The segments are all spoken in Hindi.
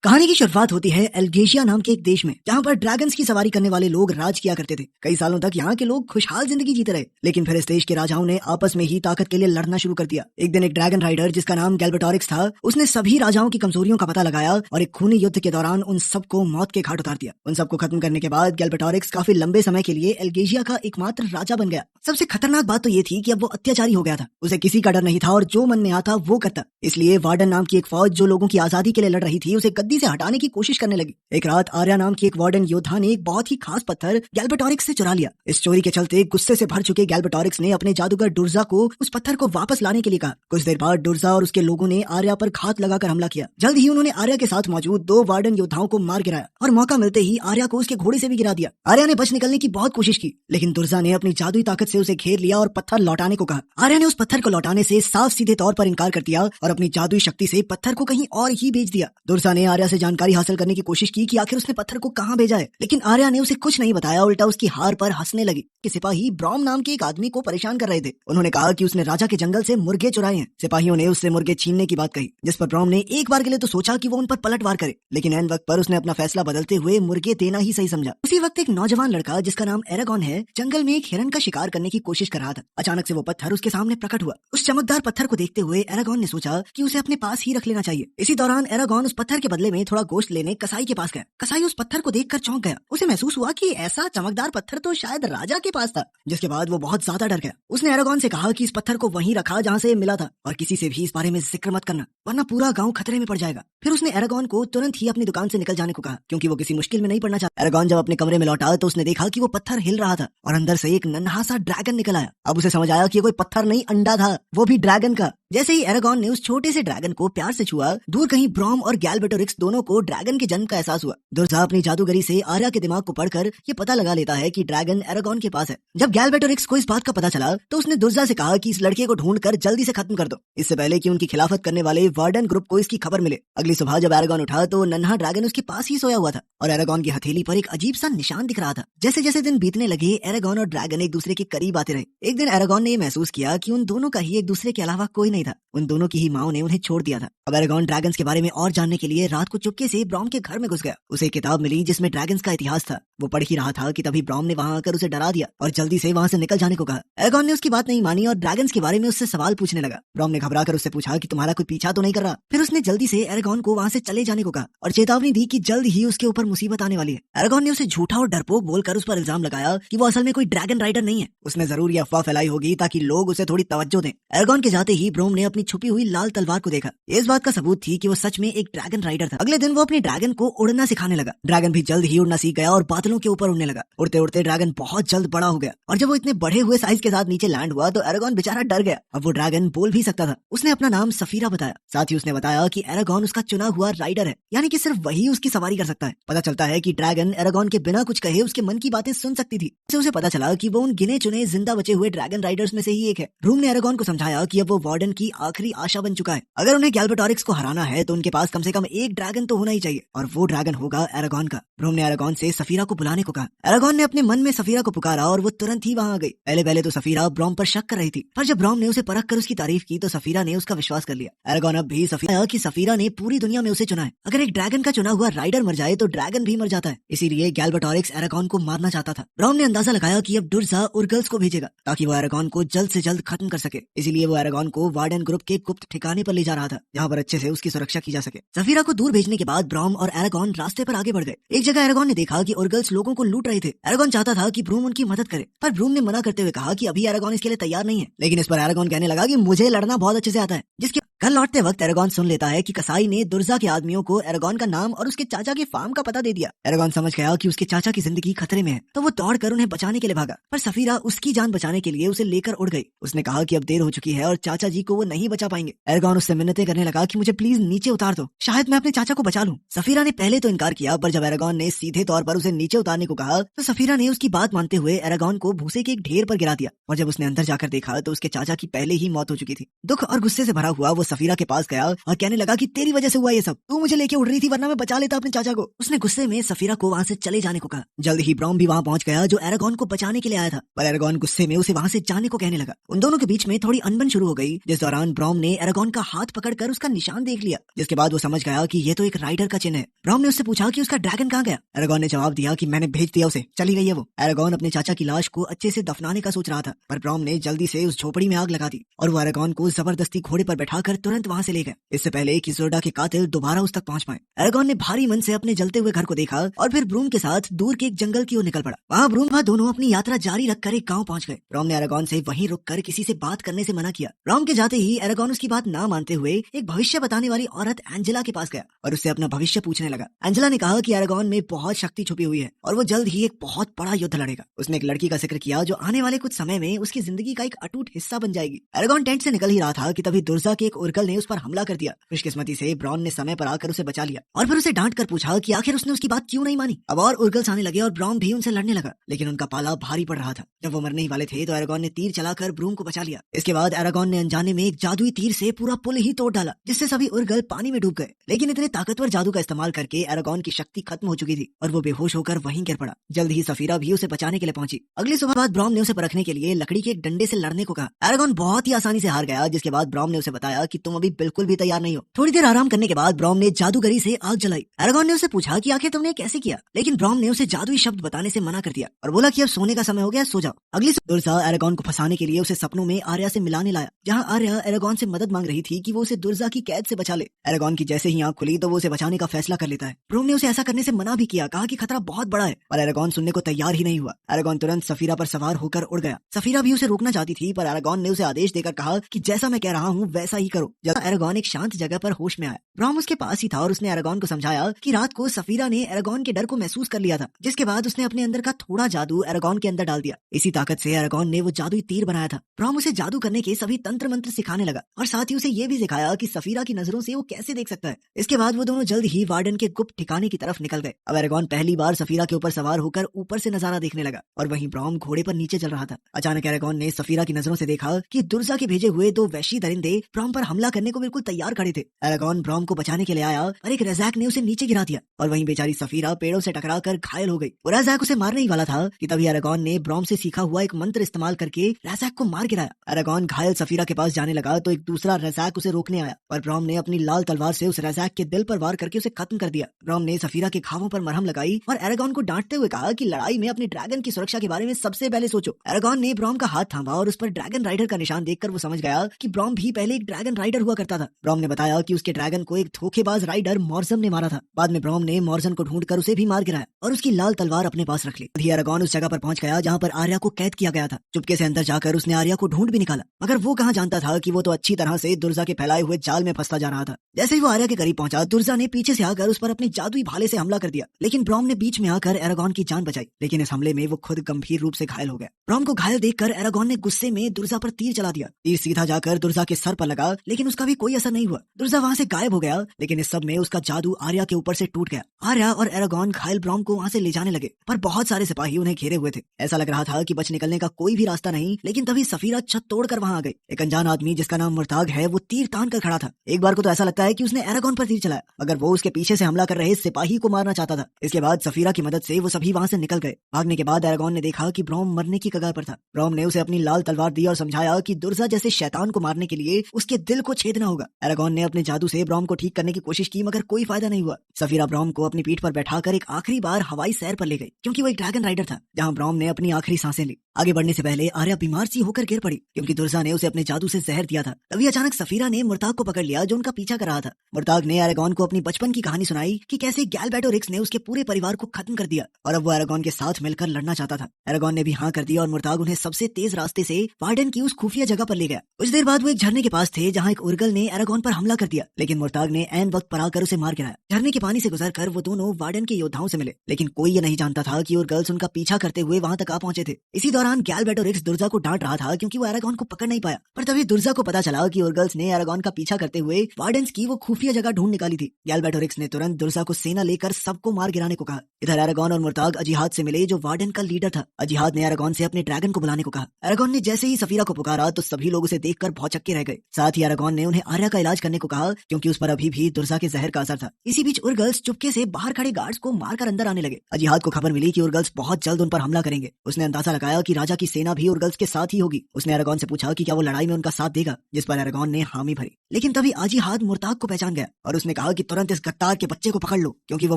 कहानी की शुरुआत होती है एल्गेशिया नाम के एक देश में, जहाँ पर ड्रैगन्स की सवारी करने वाले लोग राज किया करते थे। कई सालों तक यहाँ के लोग खुशहाल जिंदगी जीते रहे, लेकिन फिर इस देश के राजाओं ने आपस में ही ताकत के लिए लड़ना शुरू कर दिया। एक दिन एक ड्रैगन राइडर जिसका नाम गैल्बेटोरिक्स था, उसने सभी राजाओं की कमजोरियों का पता लगाया और एक खूनी युद्ध के दौरान उन सबको मौत के घाट उतार दिया। उन सबको खत्म करने के बाद गैल्बेटोरिक्स काफी लंबे समय के लिए एल्गेशिया का एकमात्र राजा बन गया। सबसे खतरनाक बात तो ये थी कि अब वो अत्याचारी हो गया था। उसे किसी का डर नहीं था और जो मन में आता वो करता। इसलिए वार्डन नाम की एक फौज जो लोगों की आजादी के लिए लड़ रही थी, उसे गद्दी से हटाने की कोशिश करने लगी। एक रात आर्या नाम की एक वार्डन योद्धा ने एक बहुत ही खास पत्थर गैल्बेटोरिक्स से चुरा लिया। इस चोरी के चलते गुस्से से भर चुके गैल्बेटोरिक्स ने अपने जादूगर डुर्जा को उस पत्थर को वापस लाने के लिए कहा। कुछ देर बाद डुर्जा और उसके लोगों ने आर्या पर घात लगाकर हमला किया। जल्द ही उन्होंने आर्या के साथ मौजूद 2 वार्डन योद्धाओं को मार गिराया और मौका मिलते ही आर्या को उसके घोड़े से भी गिरा दिया। आर्या ने बच निकलने की बहुत कोशिश की, लेकिन डुर्जा ने अपनी जादुई ताकत से उसे घेर लिया और पत्थर लौटाने को कहा। आर्या ने उस पत्थर को लौटाने से साफ सीधे तौर पर इनकार कर दिया और अपनी जादुई शक्ति से पत्थर को कहीं और ही भेज दिया। डुर्जा ने आर्या से जानकारी हासिल करने की कोशिश की कि आखिर उसने पत्थर को कहाँ भेजा है, लेकिन आर्या ने उसे कुछ नहीं बताया। उल्टा उसकी हार पर हंसने लगी कि सिपाही ब्रॉम नाम के एक आदमी को परेशान कर रहे थे। उन्होंने कहा कि उसने राजा के जंगल से मुर्गे चुराए हैं। सिपाहियों ने उससे मुर्गे छीनने की बात कही, जिस पर ब्रॉम ने एक बार के लिए तो सोचा कि वो उन पर पलटवार करे, लेकिन ऐन वक्त पर उसने अपना फैसला बदलते हुए मुर्गे देना ही सही समझा। उसी वक्त एक नौजवान लड़का जिसका नाम एरागॉन है, जंगल में एक हिरन का शिकार करने की कोशिश कर रहा था। अचानक से वो पत्थर उसके सामने प्रकट हुआ। उस चमकदार पत्थर को देखते हुए एरागॉन ने सोचा कि उसे अपने पास ही रख लेना चाहिए। इसी दौरान एरागॉन उस पत्थर के बदले में थोड़ा गोश्त लेने कसाई के पास गया। कसाई उस पत्थर को देखकर चौंक गया। उसे महसूस हुआ कि ऐसा चमकदार पत्थर तो शायद राजा के पास था, जिसके बाद वो बहुत ज्यादा डर गया। उसने एरागॉन से कहा कि इस पत्थर को वहीं रखा जहाँ से मिला था और किसी से भी इस बारे में जिक्र मत करना, वरना पूरा गांव खतरे में पड़ जाएगा। फिर उसने एरागॉन को तुरंत ही अपनी दुकान से निकल जाने को कहा, क्योंकि वो किसी मुश्किल में नहीं पड़ना चाहता। एरागॉन जब अपने कमरे में लौटा तो उसने देखा कि वो पत्थर हिल रहा था और अंदर से एक नन्हा सा ड्रैगन निकल आया। अब उसे समझ आया कि ये कोई पत्थर नहीं, अंडा था, वो भी ड्रैगन का। जैसे ही एरागॉन ने उस छोटे से ड्रैगन को प्यार से छुआ, दूर कहीं ब्रॉम और गैल्बेटोरिक्स दोनों को ड्रैगन के जन्म का एहसास हुआ। दुर्जा अपनी जादूगरी से आर्या के दिमाग को पढ़कर ये पता लगा लेता है कि ड्रैगन एरागॉन के पास है। जब गैल्बेटोरिक्स को इस बात का पता चला तो उसने दुर्जा से कहा कि इस लड़के को ढूंढकर जल्दी से खत्म कर दो, इससे पहले कि उनकी खिलाफत करने वाले वार्डन ग्रुप को इसकी खबर मिले। अगली सुबह जब एरागॉन उठा तो नन्हा ड्रैगन उसके पास ही सोया हुआ था और एरागॉन की हथेली पर एक अजीब सा निशान दिख रहा था। जैसे जैसे दिन बीतने लगे, एरागॉन और ड्रैगन एक दूसरे के करीब आते रहे। एक दिन एरागॉन ने महसूस किया कि उन दोनों का ही एक दूसरे के अलावा कोई नहीं था। उन दोनों की ही माओ ने उन्हें छोड़ दिया था। अब एरागॉन ड्रैगन्स के बारे में और जानने के लिए रात को चुपके से ब्रॉम के घर में घुस गया। उसे एक किताब मिली जिसमें ड्रैगन्स का इतिहास था। वो पढ़ ही रहा था कि तभी ब्रॉम ने वहां आकर उसे डरा दिया और जल्दी से वहां से निकल जाने को कहा। एरागॉन ने उसकी बात नहीं मानी और ड्रैगन्स के बारे में उससे सवाल पूछने लगा। ब्रॉम ने घबराकर उससे पूछा कि तुम्हारा कोई पीछा तो नहीं कर रहा। फिर उसने जल्दी से एरागॉन को वहां से चले जाने को कहा और चेतावनी दी कि जल्द ही उसके ऊपर मुसीबत आने वाली है। एरागॉन ने उसे झूठा और डरपोक बोलकर उस पर इल्जाम लगाया कि वो असल में कोई ड्रैगन राइडर नहीं है। उसने जरूर ये अफवाह फैलाई होगी ताकि लोग उसे थोड़ी तवज्जो दें। एरागॉन के जाते ही ब्रॉम ने अपनी छुपी हुई लाल तलवार को देखा। इस बात का सबूत थी कि वो सच में एक ड्रैगन राइडर था। अगले दिन वो अपने ड्रैगन को उड़ना सिखाने लगा। ड्रैगन भी जल्द ही उड़ना सीख गया और बादलों के ऊपर उड़ने लगा। उड़ते उड़ते ड्रैगन बहुत जल्द बड़ा हो गया और जब वो इतने बढ़े हुए साइज के साथ नीचे लैंड हुआ तो एरागॉन बेचारा डर गया। अब वो ड्रैगन बोल भी सकता था। उसने अपना नाम सफीरा बताया। साथ ही उसने बताया कि एरागॉन उसका चुना हुआ राइडर है, यानी कि सिर्फ वही उसकी सवारी कर सकता है। पता चलता है कि ड्रैगन एरागॉन के बिना कुछ कहे उसके मन की बातें सुन सकती थी। इससे उसे पता चला कि वो उन गिने चुने जिंदा बचे हुए ड्रैगन राइडर्स में से ही एक है। रूम ने एरागॉन को समझाया कि अब वो वार्डन की आखिरी आशा बन चुका है। अगर उन्हें गैल्बेटोरिक्स को हराना है तो उनके पास कम से कम एक ड्रैगन तो होना ही चाहिए और वो ड्रैगन होगा एरागॉन का। रूम ने एरागॉन से सफीरा को बुलाने को कहा। एरागॉन ने अपने मन में सफीरा को पुकारा और वो तुरंत ही वहां आ गई। पहले पहले तो सफीरा ब्रॉम पर शक कर रही थी, पर जब ब्रॉम ने उसे परख कर उसकी तारीफ की तो सफीरा ने उसका विश्वास कर लिया। एरागॉन अब भी सफीरा कि सफीरा ने पूरी दुनिया में उसे चुना है। अगर एक ड्रैगन का चुना हुआ राइडर मर जाए तो ड्रैगन भी मर जाता है, इसीलिए गैल्बेटोरिक्स एरागॉन को मारना चाहता था। ब्रॉम ने अंदाजा लगाया कि अब डुर्जा उर्गल्स को भेजेगा ताकि वो एरागॉन को जल्द से जल्द खत्म कर सके। इसीलिए वो एरागॉन को वार्डन ग्रुप के गुप्त ठिकाने पर ले जा रहा था, जहाँ पर अच्छे से उसकी सुरक्षा की जा सके। सफीरा को दूर भेजने के बाद ब्रॉम और एरागॉन रास्ते पर आगे बढ़ गए। एक जगह एरागॉन ने देखा कि उर्गल्स लोगों को लूट रहे थे। एरागॉन चाहता था कि ब्रूम उनकी मदद करे, पर ब्रूम ने मना करते हुए कहा कि अभी एरागॉन इसके लिए तैयार नहीं है। लेकिन इस पर एरागॉन कहने लगा कि मुझे लड़ना बहुत अच्छे से आता है। जिसके घर लौटते वक्त एरागॉन सुन लेता है कि कसाई ने दुर्जा के आदमियों को एरागॉन का नाम और उसके चाचा के फार्म का पता दे दिया। एरागॉन समझ गया कि उसके चाचा की जिंदगी खतरे में है, तो वो दौड़कर उन्हें बचाने के लिए भागा, पर सफीरा उसकी जान बचाने के लिए उसे लेकर उड़ गई। उसने कहा कि अब देर हो चुकी है और चाचा जी को वो नहीं बचा पाएंगे। एरागॉन उससे मिन्नतें करने लगा कि मुझे प्लीज नीचे उतार दो, शायद मैं अपने चाचा को बचा लूं। सफीरा ने पहले तो इनकार किया, पर जब एरागॉन ने सीधे तौर पर उसे नीचे उतारने को कहा तो सफीरा ने उसकी बात मानते हुए एरागॉन को भूसे के एक ढेर पर गिरा दिया और जब उसने अंदर जाकर देखा तो उसके चाचा की पहले ही मौत हो चुकी थी। दुख और गुस्से से भरा हुआ वो सफीरा के पास गया और कहने लगा कि तेरी वजह से हुआ ये सब, तू मुझे लेके उड़ रही थी वरना मैं बचा लेता अपने चाचा को। उसने गुस्से में सफीरा को वहां से चले जाने को कहा। जल्द ही ब्रॉम भी वहां पहुंच गया जो एरागॉन को बचाने के लिए आया था, पर एरागॉन गुस्से में उसे वहां से जाने को कहने लगा। उन दोनों के बीच में थोड़ी अनबन शुरू हो गई, जिस दौरान ब्रॉम ने एरागॉन का हाथ पकड़कर उसका निशान देख लिया, जिसके बाद वो समझ गया कि ये तो एक राइडर का चिन्ह है। ब्रॉम ने उससे पूछा कि उसका ड्रैगन कहाँ गया। एरागॉन ने जवाब दिया कि मैंने भेज दिया उसे, चली गई है वो। एरागॉन अपने चाचा की लाश को अच्छे से दफनाने का सोच रहा था, पर ब्रॉम ने जल्दी से उस झोपड़ी में आग लगा दी और वो एरागॉन को जबरदस्ती घोड़े पर बैठाकर तुरंत वहां से ले गया, इससे पहले कि जोर्डा के कातिल दोबारा उस तक पहुंच पाए। एरागॉन ने भारी मन से अपने जलते हुए घर को देखा और फिर ब्रूम के साथ दूर के एक जंगल की ओर निकल पड़ा। वहां ब्रूम दोनों अपनी यात्रा जारी रखकर एक गांव पहुंच गए। ब्रॉम ने एरागॉन से वहीं रुककर किसी से बात करने से मना किया। ब्रॉम के जाते ही एरागॉन उसकी बात ना मानते हुए एक भविष्य बताने वाली औरत एंजेला के पास गया और उससे अपना भविष्य पूछने लगा। एंजेला ने कहा कि एरागॉन में बहुत शक्ति छुपी हुई है और वो जल्द ही एक बहुत बड़ा युद्ध लड़ेगा। उसने एक लड़की का जिक्र किया जो आने वाले कुछ समय में उसकी जिंदगी का एक अटूट हिस्सा बन जाएगी। एरागॉन टेंट से निकल ही रहा था कि तभी दुर्जा के एक उर्गल ने उस पर हमला कर दिया। खुशकिस्मती से ब्रॉन ने समय पर आकर उसे बचा लिया और फिर उसे डांट कर पूछा कि आखिर उसने उसकी बात क्यों नहीं मानी। अब और उर्गल्स आने लगे और ब्रॉन भी उनसे लड़ने लगा, लेकिन उनका पाला भारी पड़ रहा था। जब वो मरने ही वाले थे तो एरागॉन ने तीर चलाकर ब्रूम को बचा लिया। इसके बाद एरागॉन ने अनजाने में एक जादुई तीर से पूरा पुल ही तोड़ डाला, जिससे सभी उर्गल पानी में डूब गए। लेकिन इतने ताकतवर जादू का इस्तेमाल करके एरागॉन की शक्ति खत्म हो चुकी थी और वो बेहोश होकर वहीं गिर पड़ा। जल्द ही सफीरा भी उसे बचाने के लिए पहुंची। अगली सुबह बाद ब्रॉम ने उसे परखने के लिए लकड़ी के एक डंडे से लड़ने को कहा। एरागॉन बहुत ही आसानी से हार गया, जिसके बाद ब्रॉम ने उसे बताया कि तुम अभी बिल्कुल भी तैयार नहीं हो। थोड़ी देर आराम करने के बाद ब्रॉम ने जादूगरी से आग जलाई। एरागॉन ने उसे पूछा कि आखिर तुमने कैसे किया, लेकिन ब्रॉम ने उसे जादुई शब्द बताने से मना कर दिया और बोला कि अब सोने का समय हो गया, सो जाओ। अगली दुर्जा एरागॉन को फंसाने के लिए उसे सपनों में आर्या से मिलाने लाया, जहां आर्या एरागॉन से मदद मांग रही थी कि वो उसे दुर्जा की कैद से बचा ले। एरागॉन की जैसे ही आंख खुली तो वो उसे बचाने का फैसला कर लेता है। ब्रूम ने उसे ऐसा करने से मना भी किया, कहा कि खतरा बहुत बड़ा है, पर एरागॉन सुनने को तैयार ही नहीं हुआ। एरागॉन तुरंत सफीरा पर सवार होकर उड़ गया। सफीरा भी उसे रोकना चाहती थी, पर एरागॉन ने उसे आदेश देकर कहा कि जैसा मैं कह रहा हूँ वैसा ही करो। जब एरागॉन एक शांत जगह पर होश में आया, ब्रॉम उसके पास ही था और उसने एरागॉन को समझाया कि रात को सफीरा ने एरागॉन के डर को महसूस कर लिया था, जिसके बाद उसने अपने अंदर का थोड़ा जादू एरागॉन के अंदर डाल दिया। इसी ताकत से एरागॉन ने वो जादुई तीर बनाया था। ब्रॉम उसे जादू करने के सभी तंत्र मंत्र सिखाने लगा और साथ ही उसे ये भी सिखाया कि सफीरा की नजरों से वो कैसे देख सकता है। इसके बाद वो दोनों जल्द ही वार्डन के गुप्त ठिकाने की तरफ निकल गए। अब एरागॉन पहली बार सफीरा के ऊपर सवार होकर ऊपर से नजारा देखने लगा और वहीं ब्रॉम घोड़े पर नीचे चल रहा था। अचानक एरागॉन ने सफीरा की नजरों से देखा कि दुर्जा के भेजे हुए दो वैशी दरिंदे ब्रॉम पर हमला करने को बिल्कुल तैयार खड़े थे। एरागॉन ब्रॉम को बचाने के लिए आया और एक रज़ाक ने उसे नीचे गिरा दिया और वहीं बेचारी सफीरा पेड़ों से टकराकर घायल हो गई। वो रज़ाक उसे मारने ही वाला था कि तभी एरागॉन ने ब्रॉम से सीखा हुआ एक मंत्र इस्तेमाल करके रज़ाक को मार गिराया। एरागॉन घायल सफीरा के पास जाने लगा तो एक दूसरा रज़ाक उसे रोकने आया, पर ब्रॉम ने अपनी लाल तलवार से उस रज़ाक के दिल पर वार करके उसे खत्म कर दिया। ब्रॉम ने सफीरा के घावों पर मरहम लगाई और एरागॉन को डांटते हुए कहा कि लड़ाई में अपने ड्रैगन की सुरक्षा के बारे में सबसे पहले सोचो। एरागॉन ने ब्रॉम का हाथ थामा और उस पर ड्रैगन राइडर का निशान देखकर वो समझ गया कि ब्रॉम भी पहले एक ड्रैगन राइडर हुआ करता था। ब्रॉम ने बताया कि उसके ड्रैगन को एक धोखेबाज राइडर मॉर्जम ने मारा था। बाद में ब्रॉम ने मॉर्जन को ढूंढकर उसे भी मार गिराया और उसकी लाल तलवार अपने पास रख ली। एरागॉन उस जगह पर पहुंच गया जहां पर आर्या को कैद किया गया था। चुपके से अंदर जाकर उसने आर्या को ढूंढ भी निकाला, मगर वो कहां जानता था कि वो तो अच्छी तरह से दुर्जा के फैलाए हुए जाल में फंसता जा रहा था। जैसे ही वो आर्या के करीब पहुंचा, दुर्जा ने पीछे से आकर उस पर अपने जादुई भाले से हमला कर दिया, लेकिन ब्रॉम ने बीच में आकर एरागॉन की जान बचाई। लेकिन इस हमले में वो खुद गंभीर रूप से घायल हो गया। ब्रॉम को घायल देखकर एरागॉन ने गुस्से में दुर्जा पर तीर चला दिया। तीर सीधा जाकर दुर्जा के सर पर लगा, लेकिन उसका भी कोई असर नहीं हुआ। दुर्जा वहां से गायब हो गया, लेकिन इस सब में उसका जादू आर्या के ऊपर से टूट गया। आर्या और एरागॉन घायल ब्रॉम को वहां से ले जाने लगे, पर बहुत सारे सिपाही उन्हें घेरे हुए थे। ऐसा लग रहा था कि बच निकलने का कोई भी रास्ता नहीं, लेकिन तभी सफीरा छत तोड़कर वहां आ गई। एक अनजान आदमी जिसका नाम मुर्ताग है, वो तीर तान कर खड़ा था। एक बार को तो ऐसा लगता है कि उसने एरागॉन पर तीर चलाया, मगर वो उसके पीछे से हमला कर रहे सिपाही को मारना चाहता था। इसके बाद सफीरा की मदद से वो सभी वहां से निकल गए। भागने के बाद एरागॉन ने देखा कि ब्रॉम मरने की कगार पर था। ब्रॉम ने उसे अपनी लाल तलवार दी और समझाया कि दुर्जा जैसे शैतान को मारने के लिए उसके दिल को छेदना होगा। एरागॉन ने अपने जादू से ब्रॉम को ठीक करने की कोशिश की, मगर कोई फायदा नहीं हुआ। सफीरा ब्रॉम को अपनी पीठ पर बैठाकर एक आखिरी बार हवाई सैर पर ले गई, क्योंकि वो एक ड्रैगन राइडर था, जहां ब्रॉम ने अपनी आखिरी सांसें ली। आगे बढ़ने से पहले आर्या बीमार सी होकर गिर पड़ी, क्योंकि दुर्जा ने उसे अपने जादू से जहर दिया था। तभी अचानक सफीरा ने मुर्ताग को पकड़ लिया, जो उनका पीछा कर रहा था। मुर्ताग ने एरागॉन को अपनी बचपन की कहानी सुनाई कि कैसे गैलबर्ट और रिक्स ने उसके पूरे परिवार को खत्म कर दिया और अब वो एरागॉन के साथ मिलकर लड़ना चाहता था। एरागॉन ने भी हाँ कर दिया और मुर्ताग उन्हें सबसे तेज रास्ते से वार्डन की उस खुफिया जगह पर ले गया। कुछ देर बाद वो एक झरने के पास थे, जहाँ एक उर्गल ने एरागॉन पर हमला कर दिया, लेकिन मुर्ताग ने ऐन वक्त पर आकर उसे मार गिराया। झरने के पानी से गुजरकर वो दोनों वार्डन के योद्धाओं से मिले, लेकिन कोई ये नहीं जानता था कि उर्गल्स उनका पीछा करते हुए वहां तक आ पहुंचे थे। इसी दौरान गैलबर्ट और रिक्स दुर्जा को डांट रहा था, क्योंकि वो एरागॉन को पकड़ नहीं पाया। पर तभी दुर्जा को पता चला कि उर्गल्स ने एरागॉन का पीछा करते हुए वार्डन्स की वो खुफिया जगह ढूंढ निकाली थी। गैलबर्ट और रिक्स ने तुरंत तुरंत दुर्जा को सेना लेकर सबको मार गिराने को कहा। इधर एरागॉन और मुर्ताग अजीहाद से मिले जो वार्डन का लीडर था। अजीहाद ने एरागॉन से अपने ड्रैगन को बुलाने को कहा। एरागॉन ने जैसे ही सफीरा को पुकारा तो सभी लोग उसे देखकर भौचक्के रह गए। साथ ही एरागॉन ने उन्हें आर्या का इलाज करने को कहा क्योंकि उस पर अभी भी दुर्जा के जहर का असर था। इसी बीच उर्गल्स चुपके से बाहर खड़े गार्ड्स को मारकर अंदर आने लगे। अजीहाद को खबर मिली कि उर्गल्स बहुत जल्द उन पर हमला करेंगे। उसने अंदाजा लगाया कि राजा की सेना भी उर्गल्स के साथ ही होगी। उसने एरागॉन से पूछा कि क्या वो लड़ाई में उनका साथ देगा, जिस पर एरागॉन ने हामी भरी। लेकिन तभी अजीहाद मुर्ताग को पहचान गया और उसने कहा कि तुरंत इस गद्दार के बच्चे को पकड़ लो, क्योंकि वो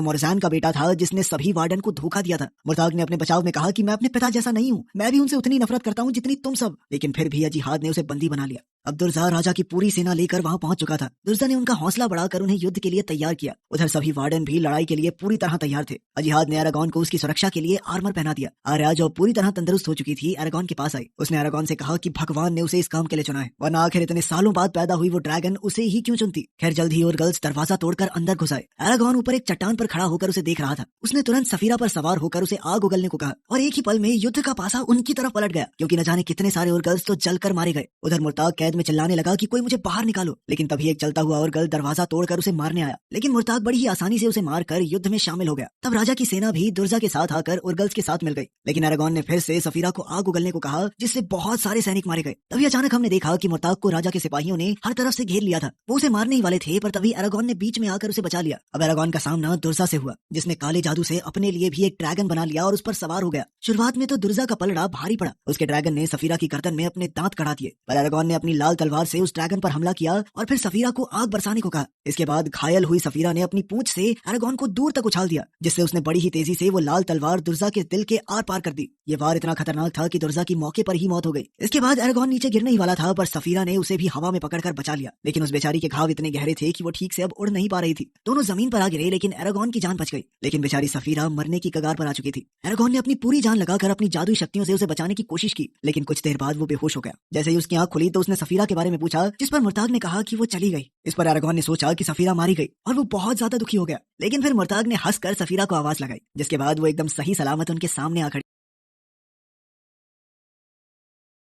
मोरजान का बेटा था जिसने सभी वार्डन को धोखा दिया था। मुर्ताग ने अपने बचाव में कहा कि मैं अपने पिता जैसा नहीं हूँ, मैं भी उनसे उतनी नफरत करता हूँ जितनी तुम सब। लेकिन फिर भी अजीहाद ने उसे बंदी बना लिया। अब दुर्जा राजा की पूरी सेना लेकर वहां पहुंच चुका था। दुर्जा ने उनका हौसला बढ़ाकर उन्हें युद्ध के लिए तैयार किया। उधर सभी वार्डन भी लड़ाई के लिए पूरी तरह तैयार थे। अजीहाद ने एरागॉन को उसकी सुरक्षा के लिए आर्मर पहना दिया। आर्या जो पूरी तरह तंदुरुस्त हो चुकी थी एरागॉन के पास आई। उसने एरागॉन से कहा कि भगवान ने उसे इस काम के लिए चुना है, वरना आखिर इतने सालों बाद पैदा हुई वो ड्रैगन उसे ही क्यों चुनती। खैर जल्द ही उर्गल्स दरवाजा तोड़कर अंदर घुस आए। एरागॉन ऊपर एक चट्टान पर खड़ा होकर उसे देख रहा था। उसने तुरंत सफीरा पर सवार होकर उसे आग उगलने को कहा और एक ही पल में युद्ध का पासा उनकी तरफ पलट गया, क्योंकि न जाने कितने सारे उर्गल्स तो जलकर मारे गए। उधर मुर्ताग कैद में चिल्लाने लगा कि कोई मुझे बाहर निकालो, लेकिन तभी एक चलता हुआ उर्गल दरवाजा तोड़कर उसे मारने आया। लेकिन मुर्ताग बड़ी ही आसानी से उसे मारकर युद्ध में शामिल हो गया। तब राजा की सेना भी दुर्जा के साथ आकर उर्गल्स के साथ मिल गई। लेकिन एरागॉन ने फिर से सफीरा को आग उगलने को कहा, जिससे बहुत सारे सैनिक मारे गए। तभी अचानक हमने देखा कि मुर्ताग को राजा के सिपाहियों ने हर तरफ से घेर लिया था। वो उसे मारने ही वाले थे, पर तभी एरागॉन ने बीच में आकर उसे बचा लिया। अब एरागॉन का सामना दुर्जा से हुआ, जिसने काले जादू से अपने लिए भी एक ड्रैगन बना लिया और उस पर सवार हो गया। शुरुआत में तो दुर्जा का पलड़ा भारी पड़ा। उसके ड्रैगन ने सफीरा की गर्दन में अपने दांत कड़ा दिए, पर एरागॉन ने अपनी लाल तलवार से उस ड्रैगन पर हमला किया और फिर सफीरा को आग बरसाने को कहा। इसके बाद घायल हुई सफीरा ने अपनी पूंछ से एरागॉन को दूर तक उछाल दिया, जिससे उसने बड़ी ही तेजी से वो लाल तलवार दुर्जा के दिल के आर पार कर दी। ये वार इतना खतरनाक था कि दुर्जा की मौके पर ही मौत हो गई। इसके बाद एरागॉन नीचे गिरने ही वाला था, पर सफीरा ने उसे भी हवा में पकड़कर बचा लिया। लेकिन उस बेचारी के घाव इतने गहरे थे कि वो ठीक से अब उड़ नहीं पा रही थी। दोनों जमीन पर आ गिरे, लेकिन एरागॉन की जान बच गई। लेकिन बेचारी सफीरा मरने की कगार पर आ चुकी थी। एरागॉन ने अपनी पूरी जान लगाकर अपनी जादुई शक्तियों से उसे बचाने की कोशिश की, लेकिन कुछ देर बाद वो बेहोश हो गया। जैसे ही उसकी आंख खुली तो उसने सफीरा के बारे में पूछा, जिस पर मुर्ताग ने कहा कि वो चली गई। इस पर एरागॉन ने सोचा कि सफीरा मारी गई और वो बहुत ज्यादा दुखी हो गया। लेकिन फिर मुर्ताग ने हंसकर सफीरा को आवाज लगाई, जिसके बाद वो एकदम सही सलामत उनके सामने आ खड़ी।